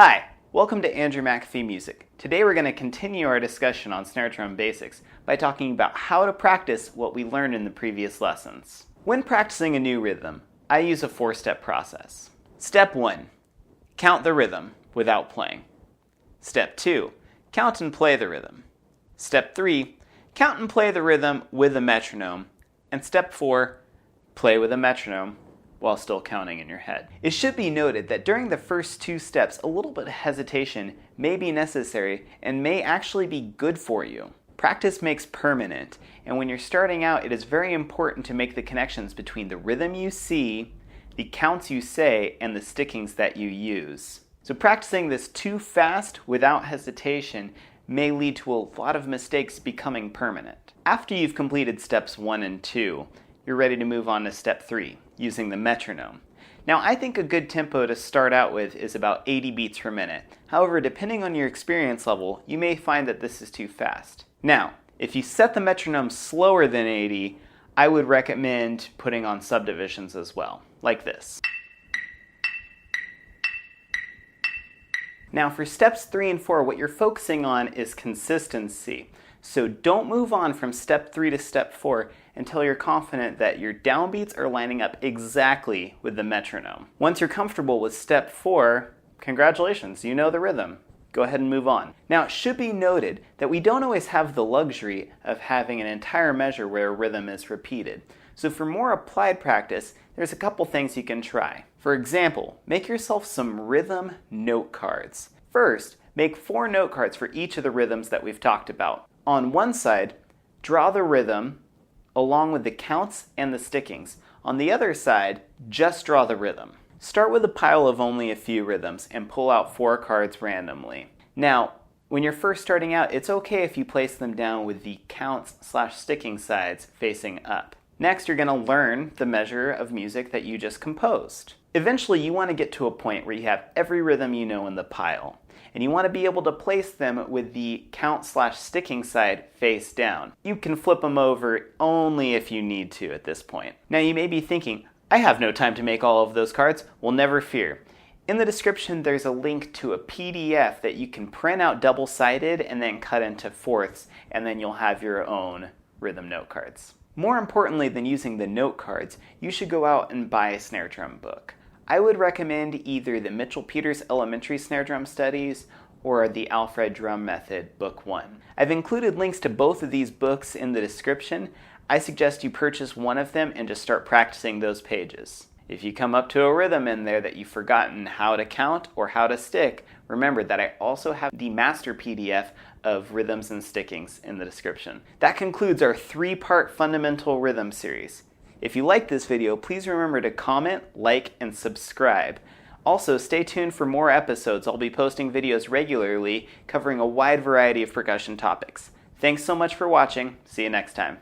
Hi, welcome to Andrew McAfee Music. Today we're going to continue our discussion on snare drum basics by talking about how to practice what we learned in the previous lessons. When practicing a new rhythm, I use a 4-step process. Step 1. Count the rhythm without playing. Step 2. Count and play the rhythm. Step 3. Count and play the rhythm with a metronome. And Step 4. Play with a metronome while still counting in your head. It should be noted that during the first 2 steps, a little bit of hesitation may be necessary and may actually be good for you. Practice makes permanent, and when you're starting out, it is very important to make the connections between the rhythm you see, the counts you say, and the stickings that you use. So practicing this too fast without hesitation may lead to a lot of mistakes becoming permanent. After you've completed steps 1 and 2, you're ready to move on to step 3, using the metronome. Now, I think a good tempo to start out with is about 80 beats per minute. However, depending on your experience level, you may find that this is too fast. Now, if you set the metronome slower than 80, I would recommend putting on subdivisions as well, like this. Now, for steps 3 and 4, what you're focusing on is consistency. So don't move on from step 3 to step 4 until you're confident that your downbeats are lining up exactly with the metronome. Once you're comfortable with step 4, congratulations, you know the rhythm. Go ahead and move on. Now, it should be noted that we don't always have the luxury of having an entire measure where a rhythm is repeated. So for more applied practice, there's a couple things you can try. For example, make yourself some rhythm note cards. First, make 4 note cards for each of the rhythms that we've talked about. On one side, draw the rhythm along with the counts and the stickings. On the other side, just draw the rhythm. Start with a pile of only a few rhythms and pull out 4 cards randomly. Now, when you're first starting out, it's okay if you place them down with the counts/sticking sides facing up. Next, you're going to learn the measure of music that you just composed. Eventually, you want to get to a point where you have every rhythm you know in the pile. And you want to be able to place them with the count/sticking side face down. You can flip them over only if you need to at this point. Now you may be thinking, I have no time to make all of those cards. Well, never fear. In the description, there's a link to a PDF that you can print out double-sided and then cut into fourths, and then you'll have your own rhythm note cards. More importantly than using the note cards, you should go out and buy a snare drum book. I would recommend either the Mitchell Peters Elementary Snare Drum Studies or the Alfred Drum Method Book 1. I've included links to both of these books in the description. I suggest you purchase one of them and just start practicing those pages. If you come up to a rhythm in there that you've forgotten how to count or how to stick, remember that I also have the master PDF of rhythms and stickings in the description. That concludes our 3-part fundamental rhythm series. If you like this video, please remember to comment, like, and subscribe. Also, stay tuned for more episodes. I'll be posting videos regularly covering a wide variety of percussion topics. Thanks so much for watching. See you next time.